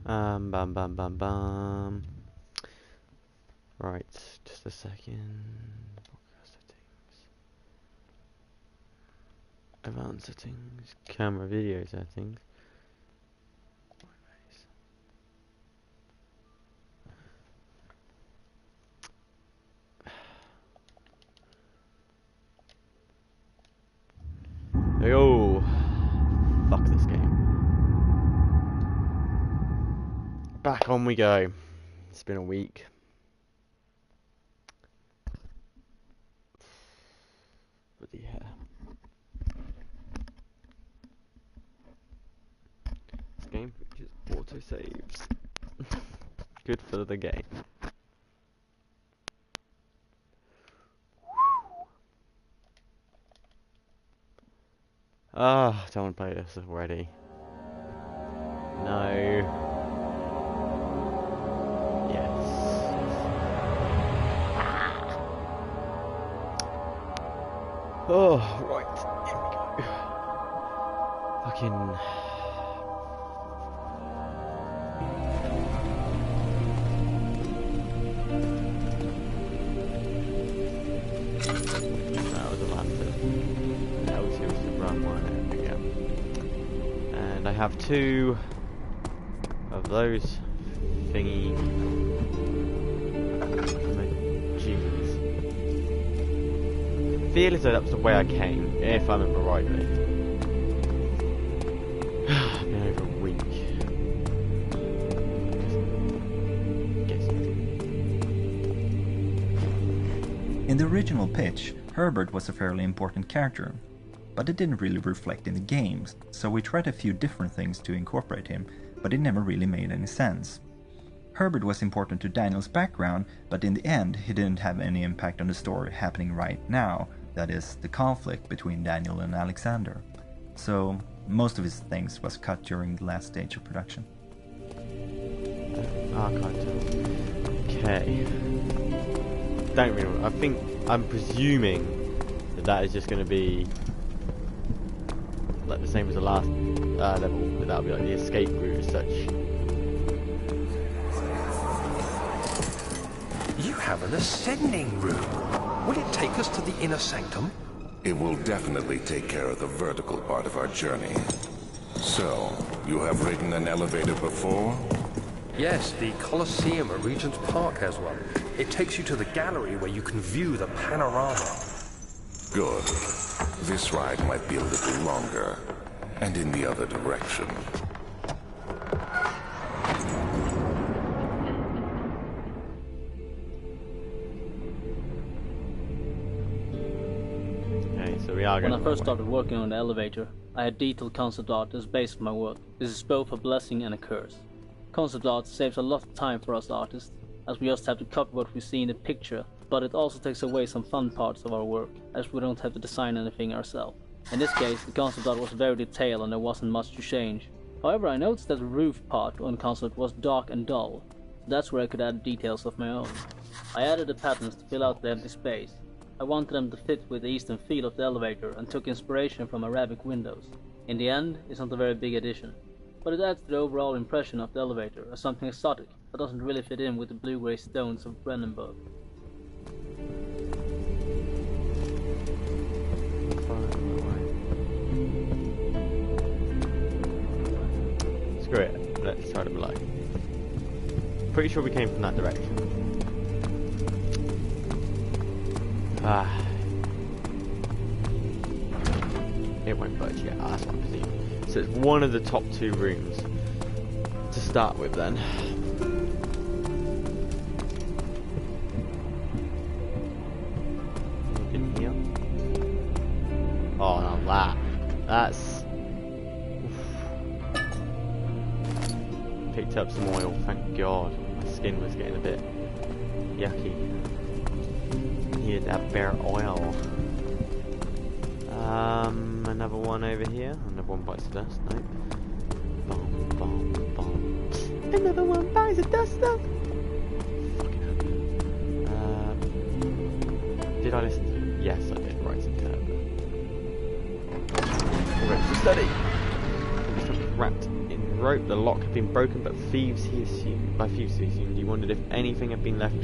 Bum bum bum bum. Right, just a second. Advanced settings, camera video settings. Yo, fuck this game. Back on we go. It's been a week. But yeah. This game features auto saves. Good for the game. Ah, I don't want to play this already. No. Yes. Oh, right. Here we go. Fucking. That was a lantern. That was the run one. There we go. And I have 2 of those thingy. Jeez. I feel as though that was the way I came, if I remember rightly. Been over a week. In the original pitch, Herbert was a fairly important character, but it didn't really reflect in the games, so we tried a few different things to incorporate him, but it never really made any sense. Herbert was important to Daniel's background, but in the end he didn't have any impact on the story happening right now, that is, the conflict between Daniel and Alexander. So most of his things was cut during the last stage of production. Okay. Don't really. I'm presuming that is just going to be like the same as the last level, but that'll be like the escape route as such. You have an ascending room. Will it take us to the inner sanctum? It will definitely take care of the vertical part of our journey. So, you have ridden an elevator before? Yes, the Colosseum at Regent's Park has one. It takes you to the gallery where you can view the panorama. Good. This ride might be a little longer, and in the other direction. Okay, so we are going. When I first started working on the elevator, I had detailed concept art as base for my work. This is both a blessing and a curse. Concept art saves a lot of time for us artists, as we just have to copy what we see in the picture, but it also takes away some fun parts of our work, as we don't have to design anything ourselves. In this case, the concept art was very detailed and there wasn't much to change. However, I noticed that the roof part on the concept was dark and dull, so that's where I could add details of my own. I added the patterns to fill out the empty space. I wanted them to fit with the eastern feel of the elevator and took inspiration from Arabic windows. In the end, it's not a very big addition, but it adds to the overall impression of the elevator as something exotic that doesn't really fit in with the blue-grey stones of Brandenburg. Screw it, let's try to below. Pretty sure we came from that direction. It won't budge yet, that's what I presume. So it's one of the top 2 rooms to start with then. In here. Oh, now that's... Oof. Picked up some oil, thank God. My skin was getting a bit yucky. Needed that bare oil. Another one over here. Another one bites the dust. Nope. Bomb, bomb, bomb. Another one bites the dust. Fucking hell. Did I listen to it? Yes, I did. Right, Alright, study. I'm just wrapped in rope, the lock had been broken, but thieves he assumed, he wondered if anything had been left,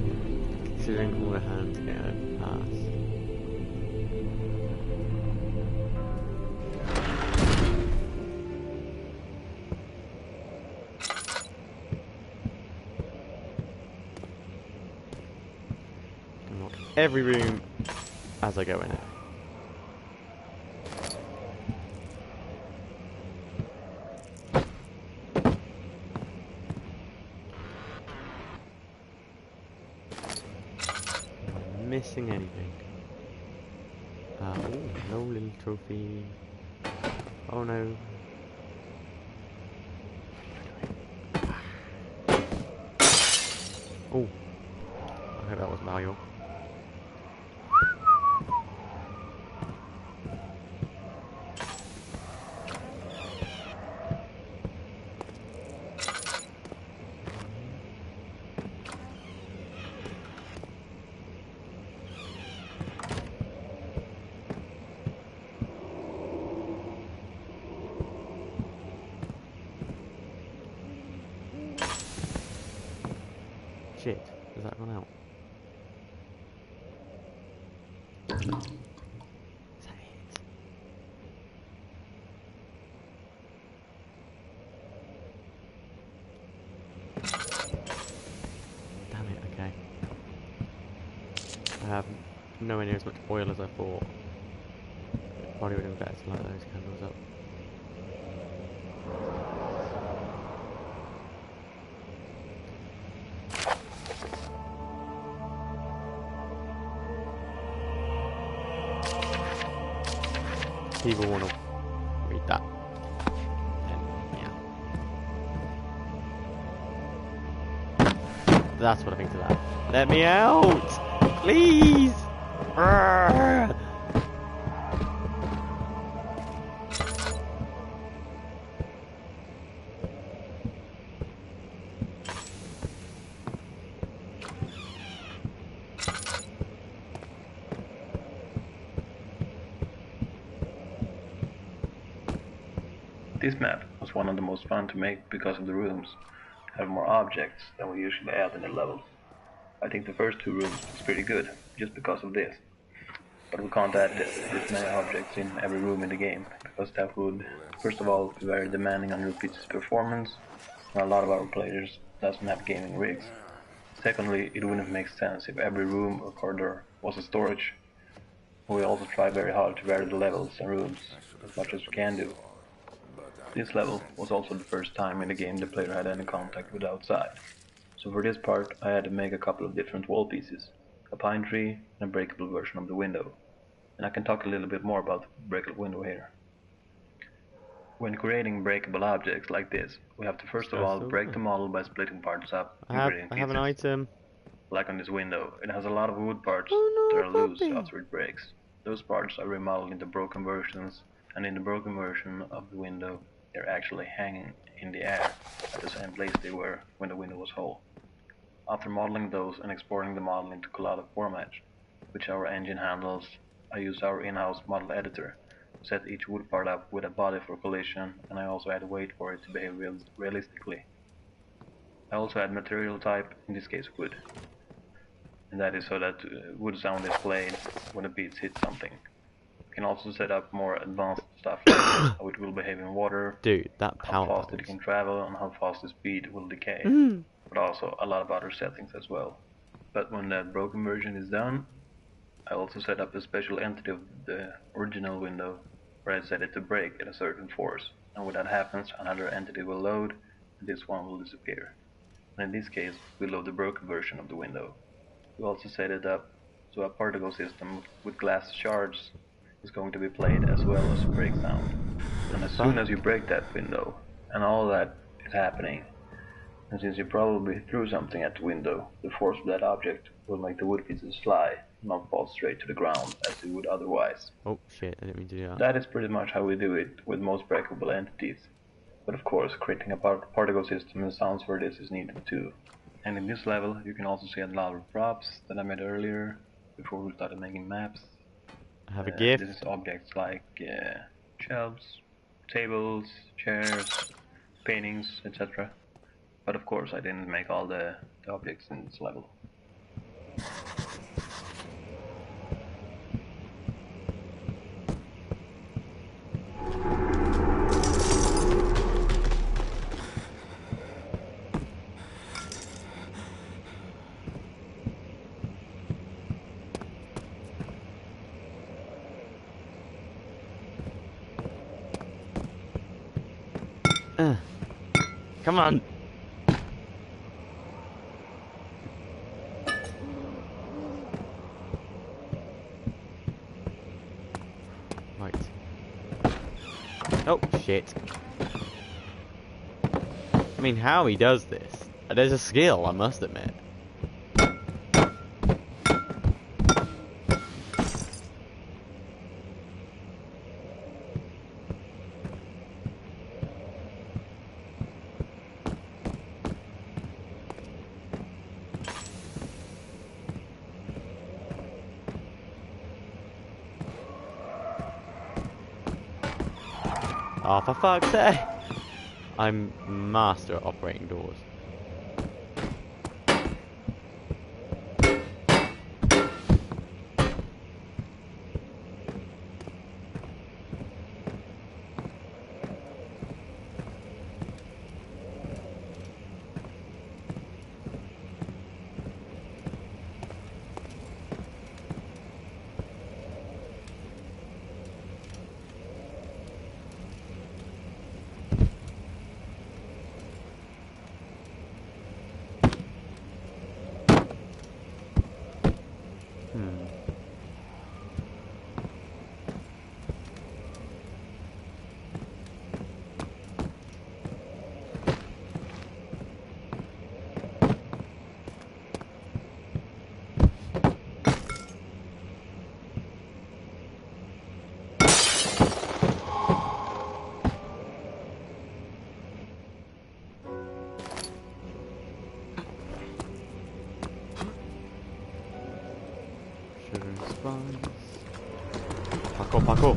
considering all the hands get a pass. Unlock every room as I go in it. Missing anything? Ooh, no little trophy. Oh no. Oh, I hope that was Mario. Shit, has that gone out? Is that it? Damn it, okay. I have nowhere near as much oil as I thought. Probably would have been better to light those candles up. People want to read that. Yeah. That's what I think to that. Let me out! Please! Arrgh! This map was one of the most fun to make because of the rooms have more objects than we usually add in the levels. I think the first 2 rooms was pretty good, just because of this. But we can't add this many objects in every room in the game, because that would, first of all, be very demanding on your PC's performance, and a lot of our players doesn't have gaming rigs. Secondly, it wouldn't make sense if every room or corridor was a storage. We also try very hard to vary the levels and rooms as much as we can do. This level was also the first time in the game the player had any contact with the outside. So for this part I had to make a couple of different wall pieces, a pine tree and a breakable version of the window. And I can talk a little bit more about the breakable window here. When creating breakable objects like this, we have to first of all break the model by splitting parts up and creating pieces. I have an item. Like on this window, it has a lot of wood parts Oh, no, that are loose puppy. after it breaks. Those parts are remodeled into broken versions, and in the broken version of the window, they're actually hanging in the air at the same place they were when the window was whole. After modeling those and exporting the model into collada format, which our engine handles, I use our in-house model editor to set each wood part up with a body for collision, and I also add weight for it to behave realistically. I also add material type, in this case wood, and that is so that wood sound is played when the beats hit something. You can also set up more advanced stuff like how it will behave in water, Dude, that how power fast it can travel, and how fast the speed will decay, but also a lot of other settings as well. But when that broken version is done, I also set up a special entity of the original window where I set it to break at a certain force, and when that happens another entity will load and this one will disappear. And in this case we load the broken version of the window. We also set it up so a particle system with glass shards is going to be played as well as break sound. And as soon as you break that window, and all that is happening, and since you probably threw something at the window, the force of that object will make the wood pieces fly, not fall straight to the ground as they would otherwise. Oh shit, I didn't mean to do that. That is pretty much how we do it with most breakable entities. But of course, creating a particle system and sounds for this is needed too. And in this level, you can also see a lot of props that I made earlier, before we started making maps. I have a gift. This is objects like shelves, tables, chairs, paintings, etc. But of course I didn't make all the objects in this level. Come on! Right. Oh, shit. I mean, how he does this? There's a skill, I must admit. Oh, for fuck's sake! I'm master at operating doors. Parkour.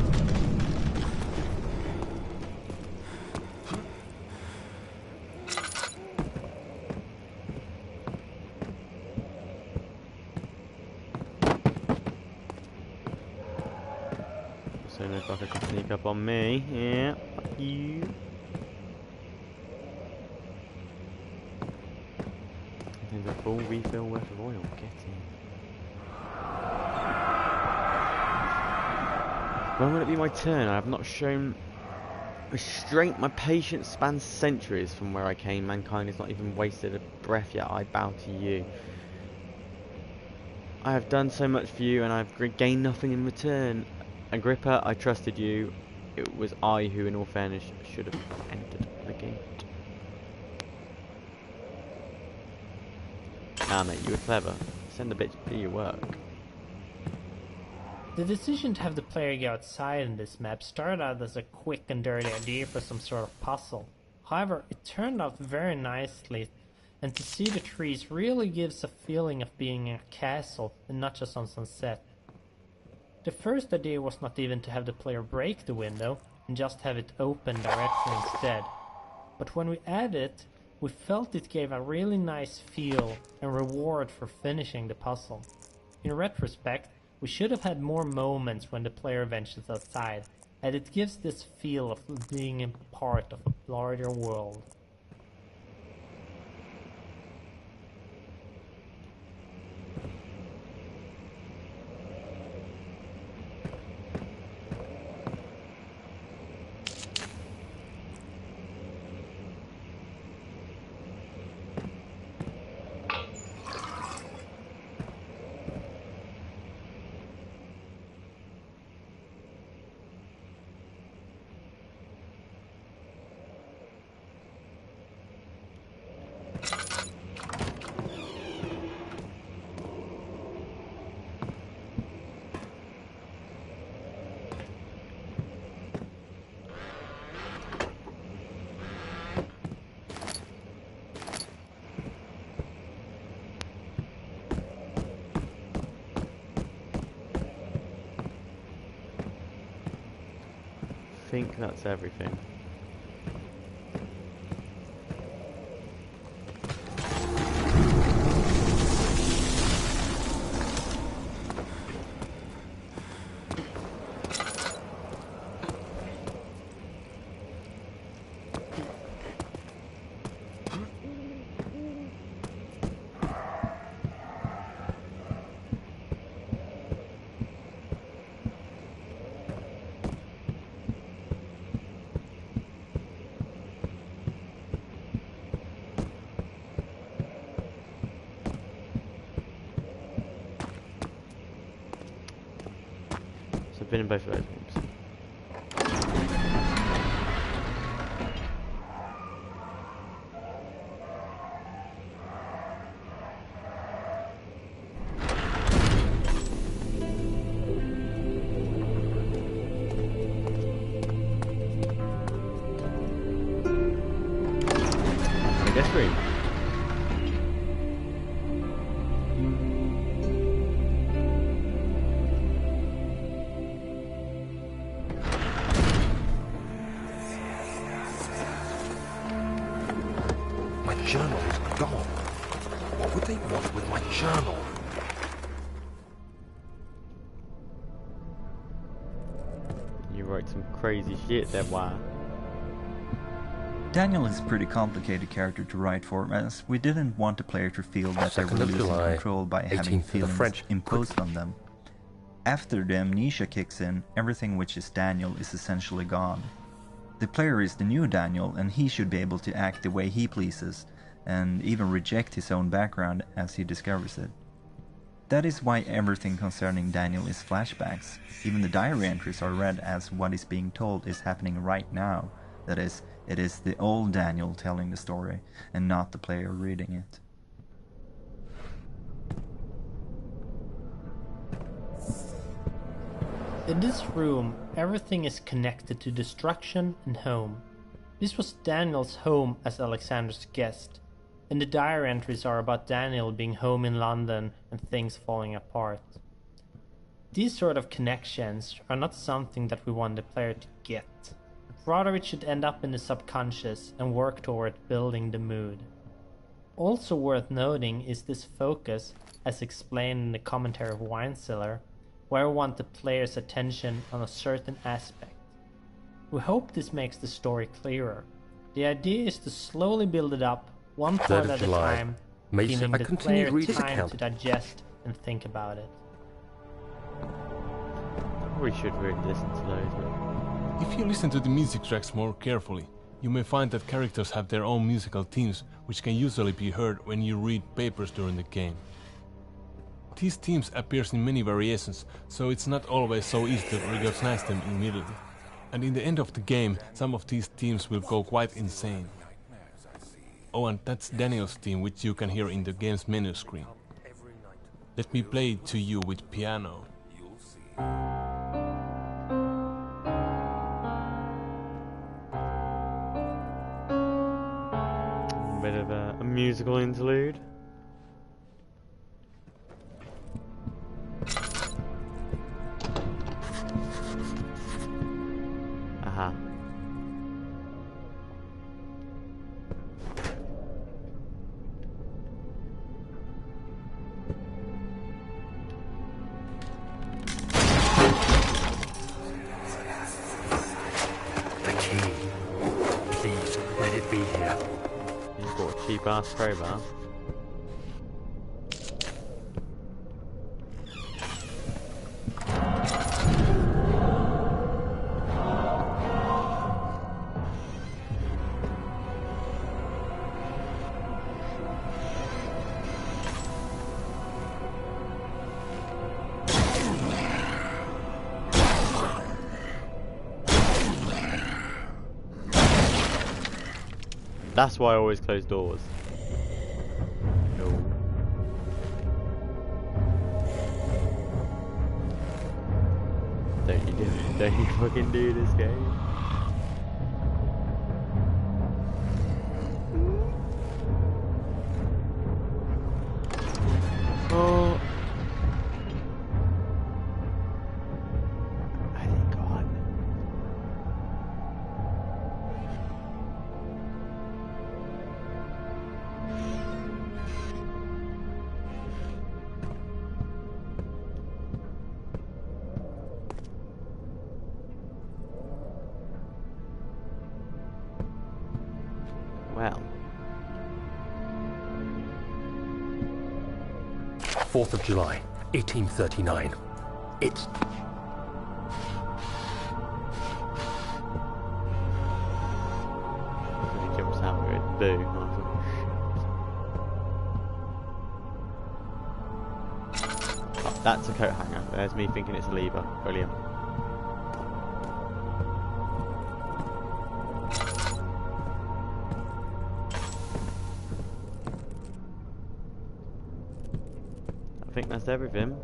So if I can sneak up on me, yeah, fuck you. There's a full refill worth of oil. Get in. When will it be my turn? I have not shown restraint. My patience spans centuries from where I came. Mankind has not even wasted a breath yet. I bow to you. I have done so much for you and I have gained nothing in return. Agrippa, I trusted you. It was I who, in all fairness, should have entered the gate. Nah, mate, you were clever. Send the bitch to do your work. The decision to have the player go outside in this map started out as a quick and dirty idea for some sort of puzzle. However, it turned out very nicely, and to see the trees really gives a feeling of being in a castle and not just on some set. The first idea was not even to have the player break the window and just have it open directly instead. But when we added it, we felt it gave a really nice feel and reward for finishing the puzzle. In retrospect, we should have had more moments when the player ventures outside, and it gives this feel of being a part of a larger world. I think that's everything. been in both of those rooms. Guest room. My journal is gone. What would they want with my journal? You wrote some crazy shit there, wow. Daniel is a pretty complicated character to write for, as we didn't want the player to feel that they were 2nd of losing July, control by having 18th of the feelings French. imposed on them. After the amnesia kicks in, everything which is Daniel is essentially gone. The player is the new Daniel, and he should be able to act the way he pleases, and even reject his own background as he discovers it. That is why everything concerning Daniel is flashbacks. Even the diary entries are read as what is being told is happening right now. That is, it is the old Daniel telling the story, and not the player reading it. In this room, everything is connected to destruction and home. This was Daniel's home as Alexander's guest, and the diary entries are about Daniel being home in London and things falling apart. These sort of connections are not something that we want the player to get. Rather, it should end up in the subconscious and work toward building the mood. Also worth noting is this focus, as explained in the commentary of Wine Cellar, where we want the player's attention on a certain aspect. We hope this makes the story clearer. The idea is to slowly build it up, one 3rd point of at a July. time, Mason, giving I the continued player reading time account. to digest and think about it. We should really listen to those, but If you listen to the music tracks more carefully, you may find that characters have their own musical themes, which can usually be heard when you read papers during the game. These themes appears in many variations, so it's not always so easy to recognize them immediately. And in the end of the game, some of these themes will go quite insane. Oh, and that's Daniel's theme, which you can hear in the game's menu screen. Let me play it to you with piano. a bit of a musical interlude. Aha. The key. Please, let it be here. You've got a cheap ass crowbar. That's why I always close doors. No. Don't you do it. Don't you fucking do this game. Oh. I think God. Well. 4th of July, 1839. It's... When he jumps out with it, boo. Oh, that's a coat hanger. There's me thinking it's a lever. Brilliant. think that's everything.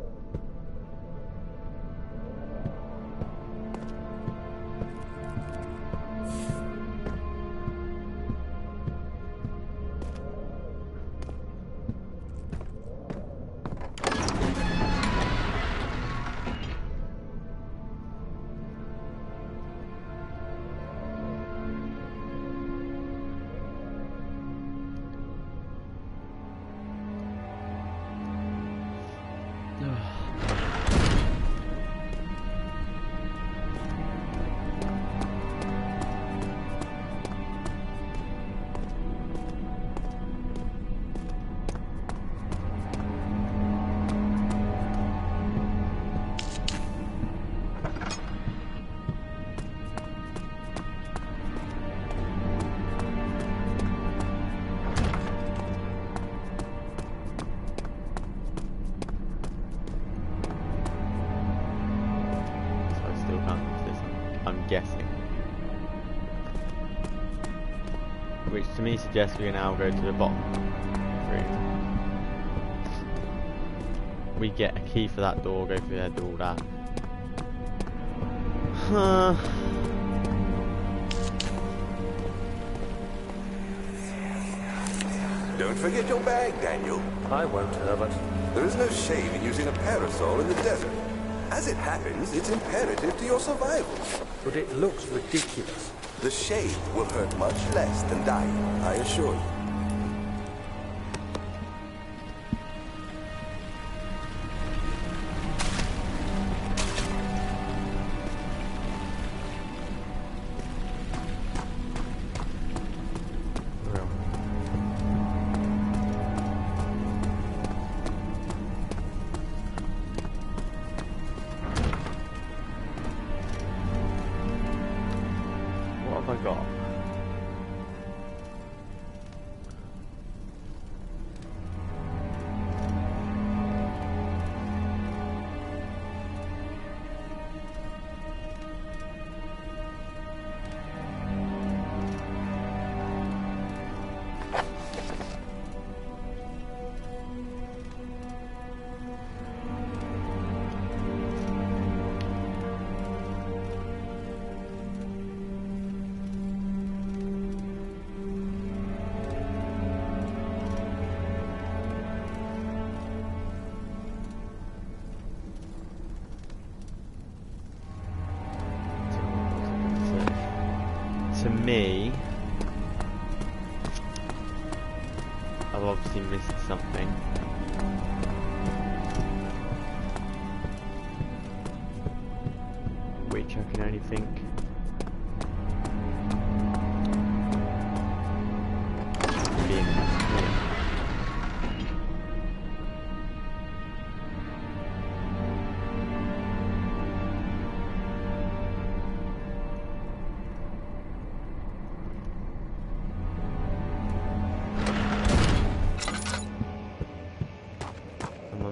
Guessing. Which to me suggests we now go to the bottom room. We get a key for that door, go through there, do all that. Don't forget your bag, Daniel. I won't, Herbert. There is no shame in using a parasol in the desert. As it happens, it's imperative to your survival. But it looks ridiculous. The shade will hurt much less than dying, I assure you. To me, I've obviously missed something. Which I can only think being here.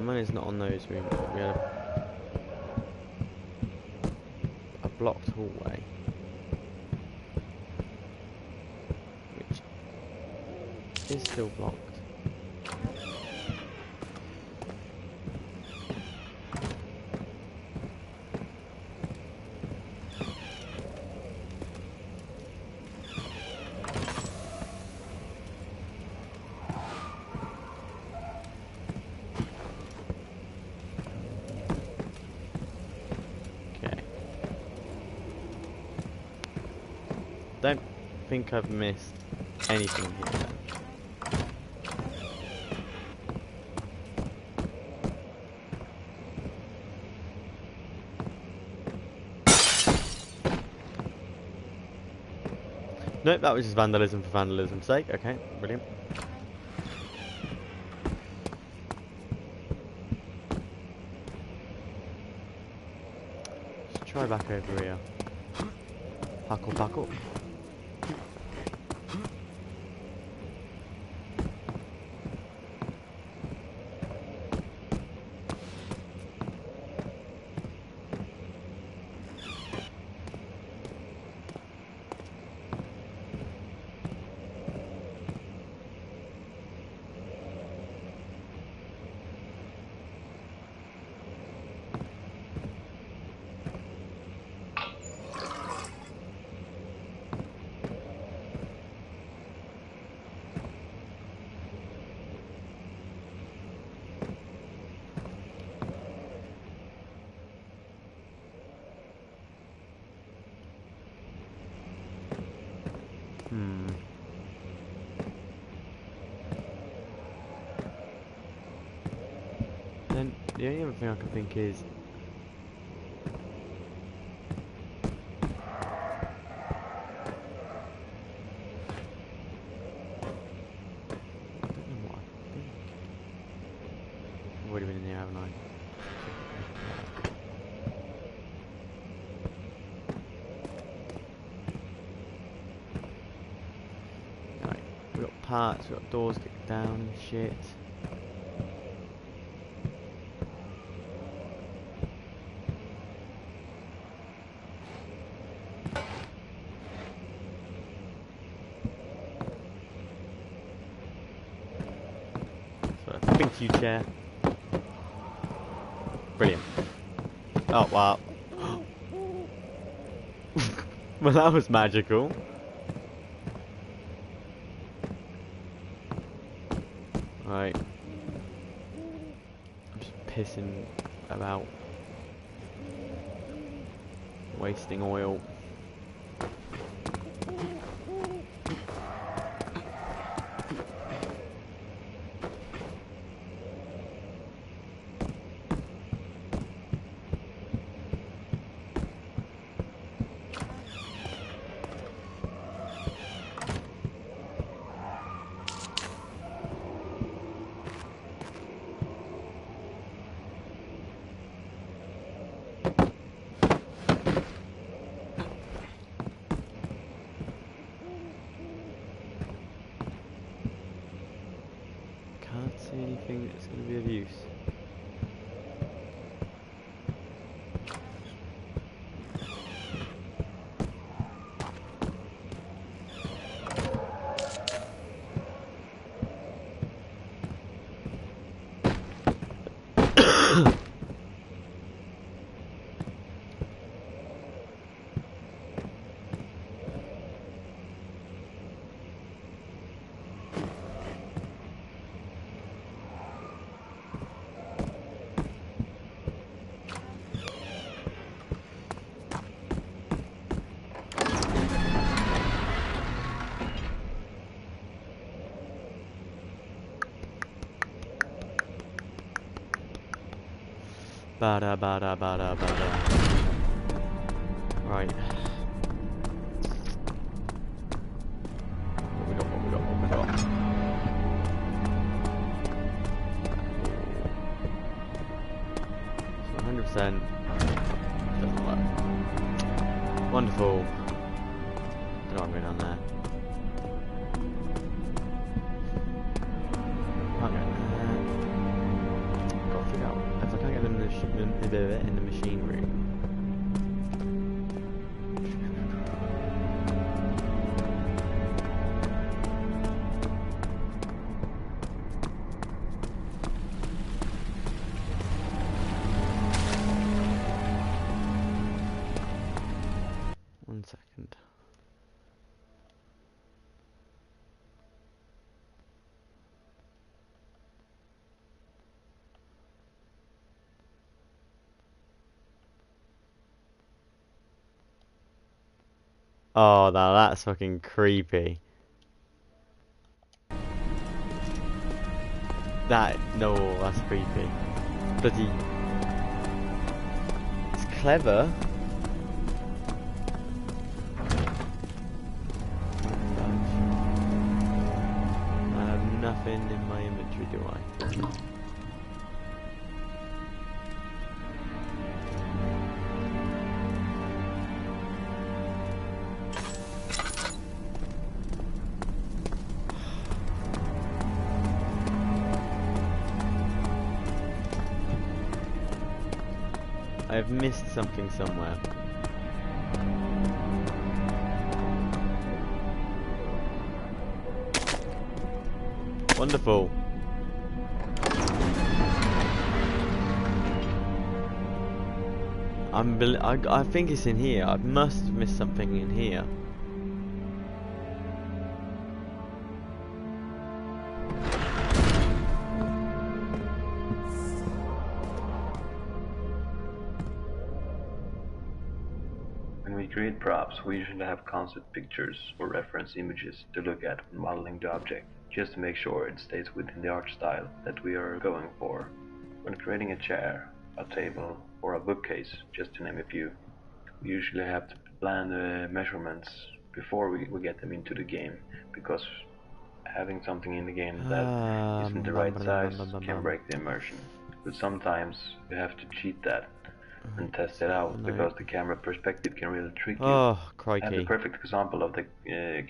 Money's not on those rooms. We had a blocked hallway, which is still blocked. Don't think I've missed anything here. Nope, that was just vandalism for vandalism's sake. Okay, brilliant. Let's try back over here. Puckle, puckle. The only other thing I can think is... I don't know what I think. I've already been in there, haven't I? Right, we've got parts, we've got doors kicked down and shit. Thank you, chair. Brilliant. Oh, wow. Well, that was magical. Right. I'm just pissing about. Wasting oil. Can't see anything that's going to be of use. Bada bada bada bada. Right. What we got? What we got? What we got? So 100% doesn't work. Wonderful. Don't know what I'm going on there. Can't get there. Gotta figure out if I can't get them in the machine room. One second. Oh, now that's fucking creepy. No, that's creepy. Bloody... It's clever. I have nothing in my inventory, do I? I have missed something somewhere. Wonderful. I think it's in here. I must have missed something in here. When we create props, we usually have concept pictures or reference images to look at when modeling the object, just to make sure it stays within the art style that we are going for. When creating a chair, a table, or a bookcase, just to name a few, we usually have to plan the measurements before we get them into the game, because having something in the game that isn't the right size can break the immersion. But sometimes you have to cheat that and test it out, because the camera perspective can really trick you. Oh, I have the crikey. perfect example of the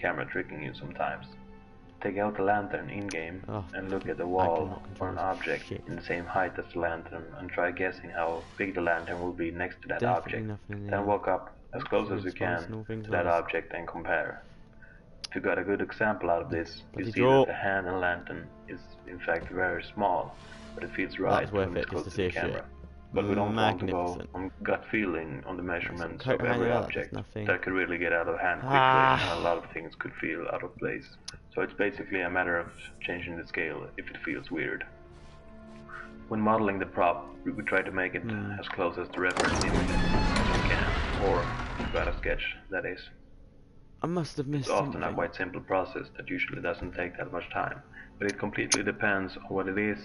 camera tricking you sometimes. Take out the lantern in-game and look at the wall or an object in the same height as the lantern and try guessing how big the lantern will be next to that object. Then walk up as close as you can to that object and compare. If you got a good example out of this, you see that the hand and lantern is in fact very small, but it feels right when it's close to the camera. But we don't want to go on gut feeling on the measurements of every object. That could really get out of hand quickly, and a lot of things could feel out of place. So it's basically a matter of changing the scale if it feels weird. When modeling the prop, we try to make it as close as the reference image as we can, or got a sketch, that is. I must have missed It's often something. a quite simple process that usually doesn't take that much time, but it completely depends on what it is.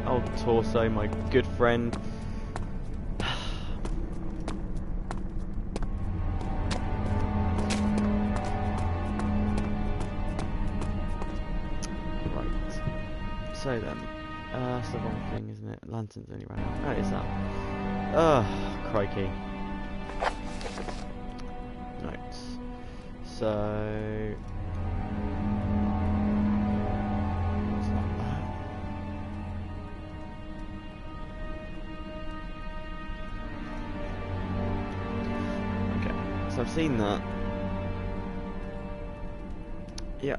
Old Torso, my good friend. Right. So then, that's the wrong thing, isn't it? Lantern's only ran out. Oh, it's that. Crikey. Right. So. So I've seen that. Yeah.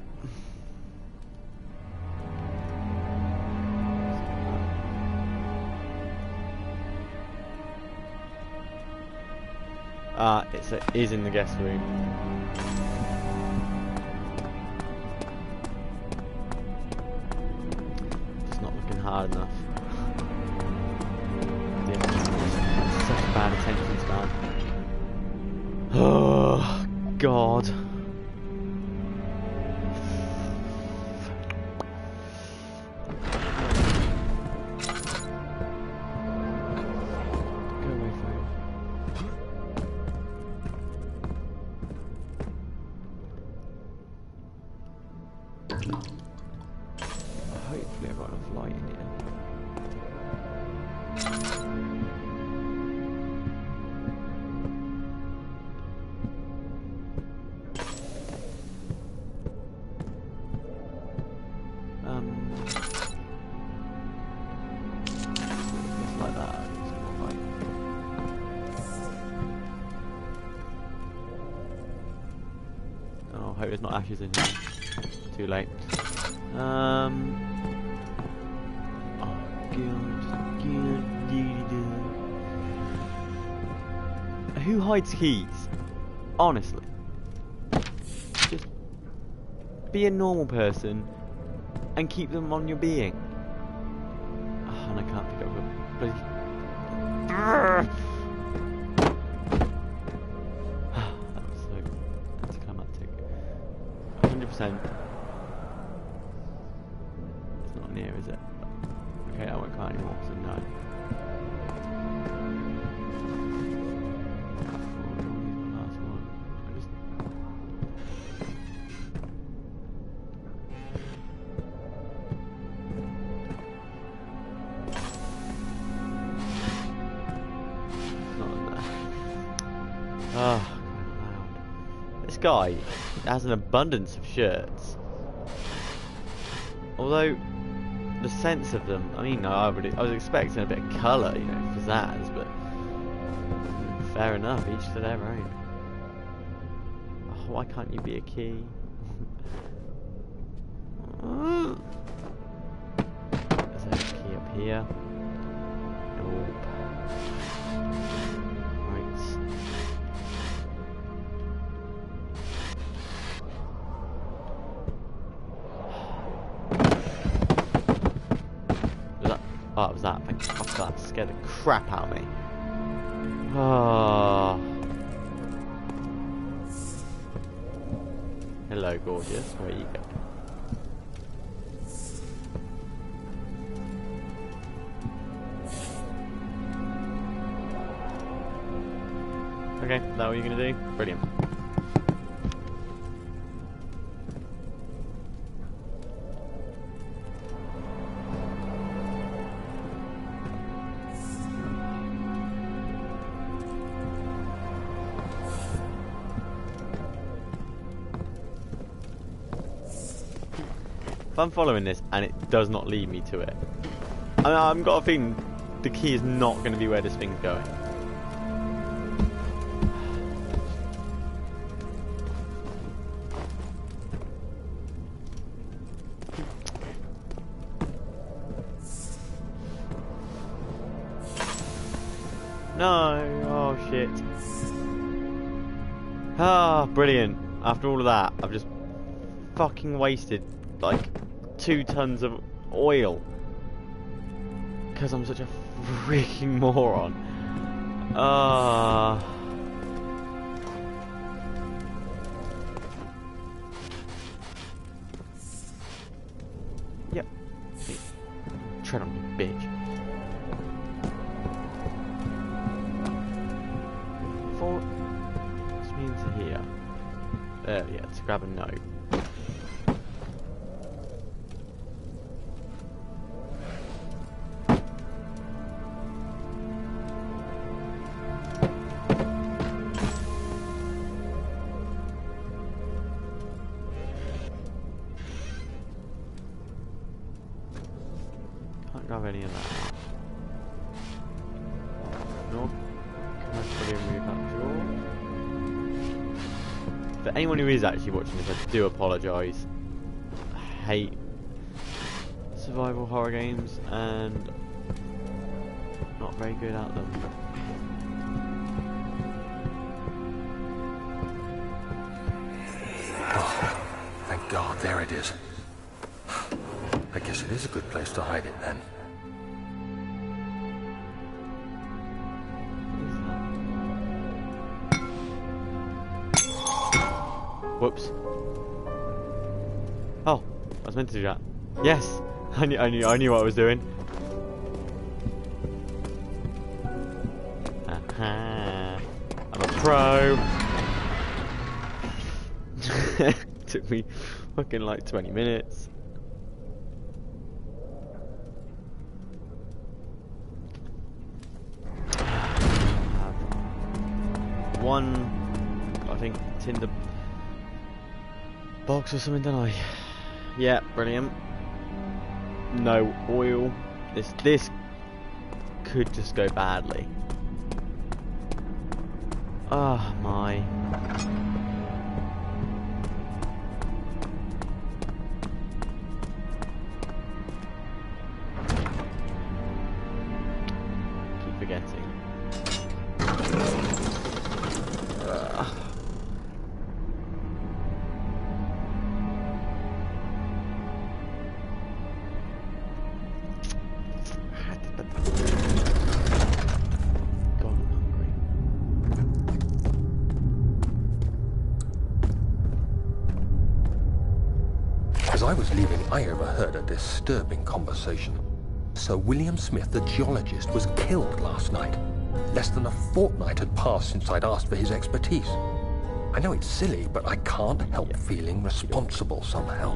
It is in the guest room. Just not looking hard enough. Such a bad attention span. Oh, God. Go away, phone. Hopefully I've got enough light in here. Just like that. Right. Oh, I hope there's not ashes in here. Too late. Oh God. Who hides keys? Honestly. Just be a normal person and keep them on your being. Oh, and I can't pick up a bloody... That was so anticlimactic. 100%. It's not near, is it? Okay, I won't count anymore, so no. Last one. Oh, loud. This guy has an abundance of shirts. Although, the sense of them, I mean, I was expecting a bit of colour, you know, pizzazz, but fair enough, each to their own. Oh, why can't you be a key? Is there a key up here? Nope. Oh, it was that. Thank God, that scared the crap out of me. Oh. Hello, gorgeous. Where you go? that what you're gonna do? Brilliant. If I'm following this and it does not lead me to it, I've got a feeling the key is not going to be where this thing's going. No! Oh shit. Ah, brilliant. After all of that, I've just fucking wasted like 2 tons of oil. Because I'm such a freaking moron. Yep. Tread on me, bitch. This means here. There, yeah, to grab a note. Can't grab any of that. No. Can I fully remove that drawer? For anyone who is actually watching this, I do apologise. I hate survival horror games and not very good at them. Oh, thank God, there it is. I guess it is a good place to hide it then. Whoops. Oh, I was meant to do that. Yes, I knew what I was doing. Aha. I'm a pro. Took me fucking like 20 minutes. One, I think, tinder box or something, don't I? Yeah, brilliant. No oil. This could just go badly. Oh my. Keep forgetting. As I was leaving, I overheard a disturbing conversation. Sir William Smith, the geologist, was killed last night. Less than a fortnight had passed since I'd asked for his expertise. I know it's silly, but I can't help feeling responsible somehow.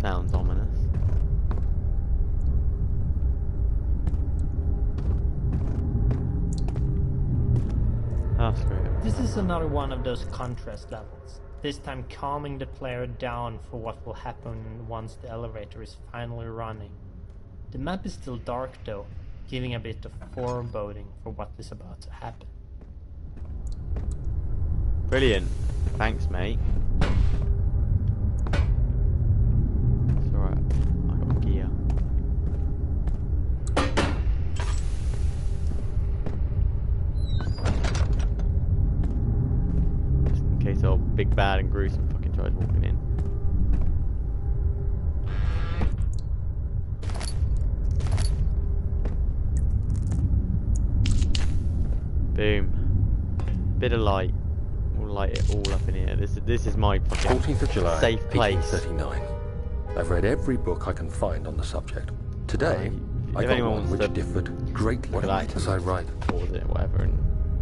Sounds ominous. Ah, screw it. This is another one of those contrast levels, this time calming the player down for what will happen once the elevator is finally running. The map is still dark though, giving a bit of foreboding for what is about to happen. Brilliant. Thanks, mate. It's alright. bad and gruesome fucking tries walking in. Boom. Bit of light. We'll light it all up in here. This is my fucking 14th of July, safe place. 1839. I've read every book I can find on the subject. Today, I got one which differed greatly as I write. Pause it, whatever, and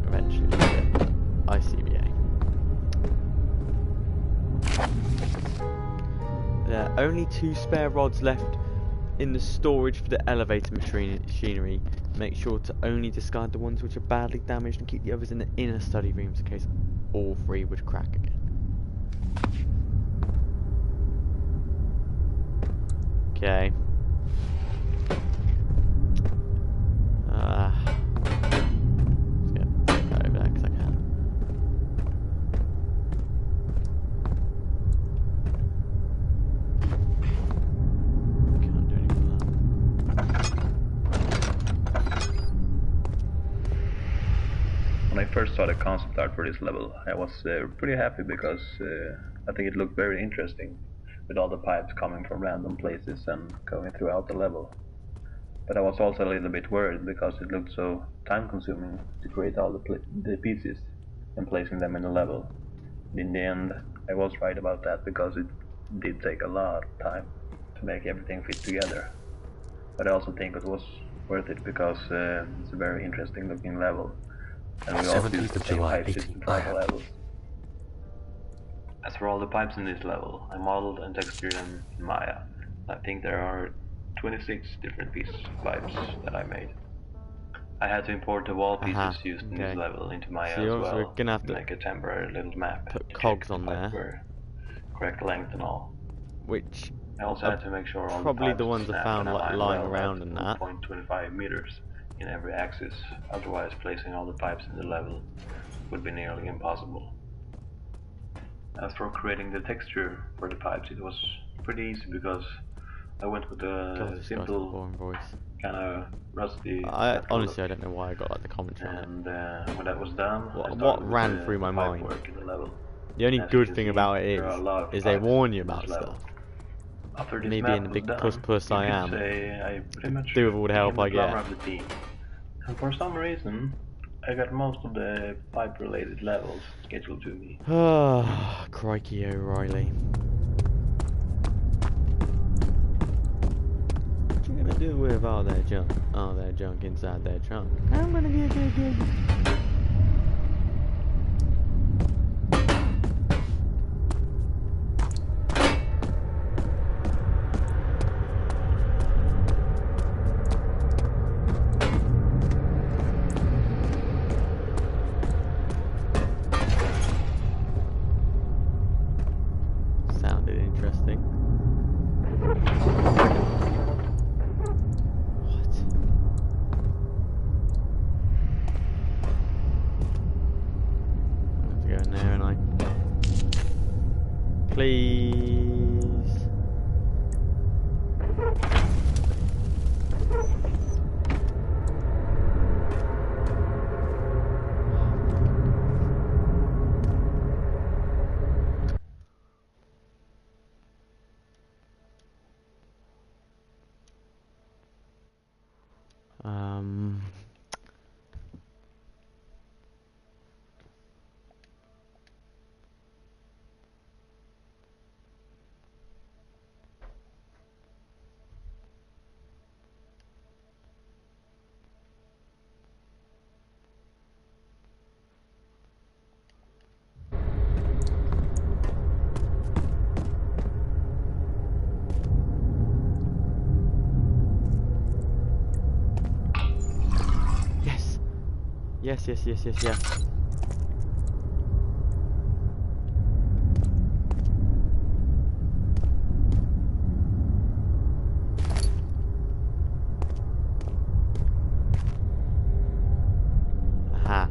eventually get ICBA. There are only 2 spare rods left in the storage for the elevator machinery. Make sure to only discard the ones which are badly damaged and keep the others in the inner study rooms in case all 3 would crack again. Okay. Let's get over there because I can. Can't do anything with that. When I first saw the concept art for this level, I was pretty happy because I think it looked very interesting, with all the pipes coming from random places and going throughout the level. But I was also a little bit worried because it looked so time-consuming to create all the pieces and placing them in the level. In the end, I was right about that because it did take a lot of time to make everything fit together. But I also think it was worth it because it's a very interesting looking level. And we also use the same pipe system for all the levels. As for all the pipes in this level, I modeled and textured them in Maya. I think there are 26 different pieces of pipes that I made. I had to import the wall pieces used in this level into Maya as well, we're gonna have to make a temporary little map put to cogs on there, for correct length and all. which I also had to make sure all probably the ones I found like lying around and that. 0.25 meters in every axis, otherwise placing all the pipes in the level would be nearly impossible. As for creating the texture for the pipes, it was pretty easy because I went with a simple kind of rusty. Honestly, I don't know why I got like the commentary on it. When that was done, what ran through my mind? The only good thing about it is they warn you about stuff. Me being the big puss I am, do with all the help I get. And for some reason, I got most of the pipe-related levels scheduled to me. Ah, crikey O'Reilly. What you gonna do with all that junk inside that trunk? I'm gonna get it. Yes. Aha.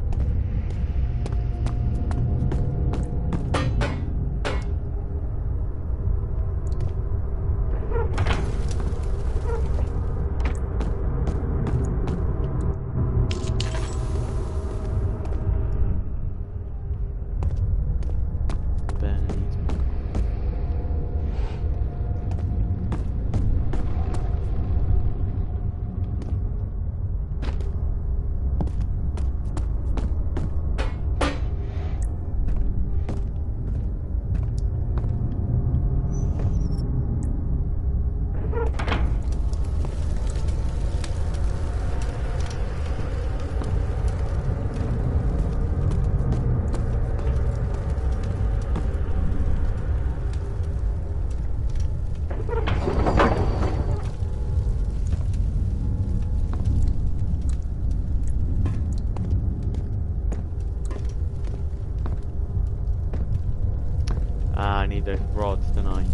those rods, don't I?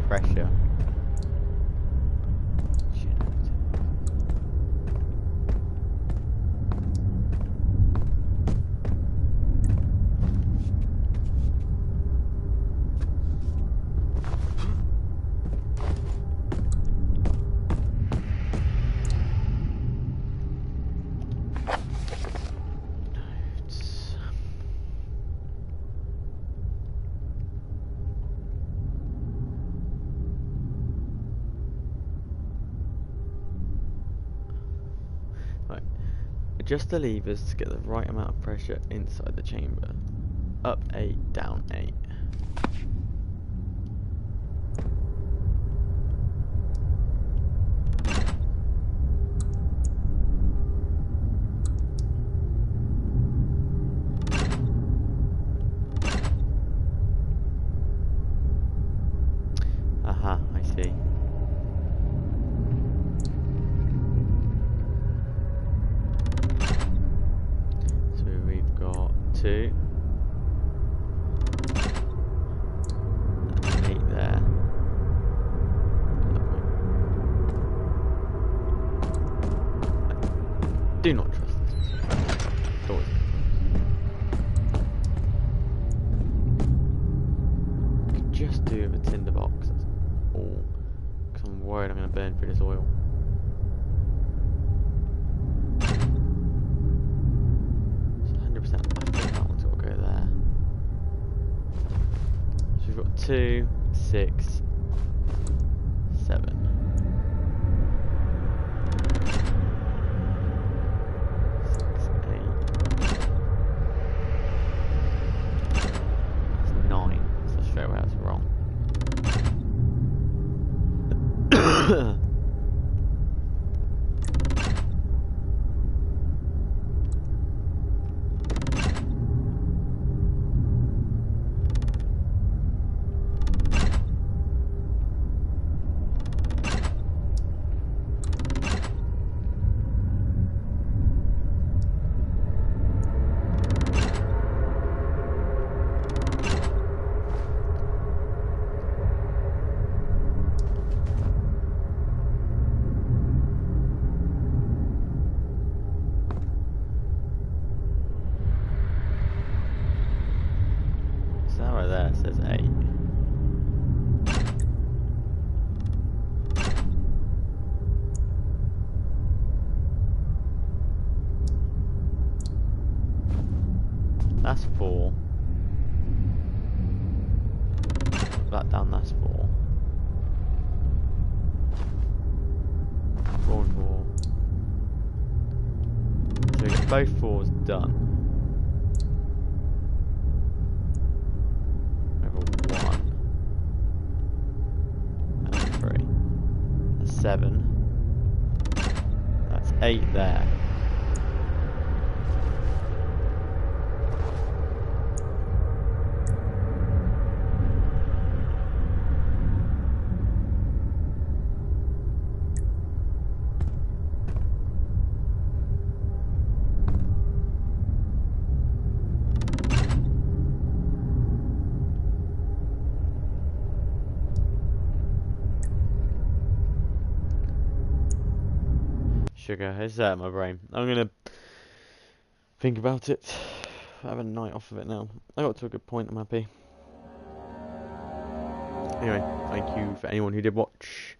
Pressure. Adjust the levers to get the right amount of pressure inside the chamber. Up 8, down 8. Aha, I see. Two. And 8 there. I do not trust this. Doors. Could just do with a tinderbox. That's all. Because I'm worried I'm going to burn through this oil. Got 2, 6, 7. That's 9. So straight away that's wrong. There says 8. That's 4. That down, that's 4. 4 and 4. So we get both 4s done. 7. That's 8 there. sugar. It's out of my brain. I'm gonna think about it. Have a night off of it now. I got to a good point. I'm happy. Anyway, thank you for anyone who did watch.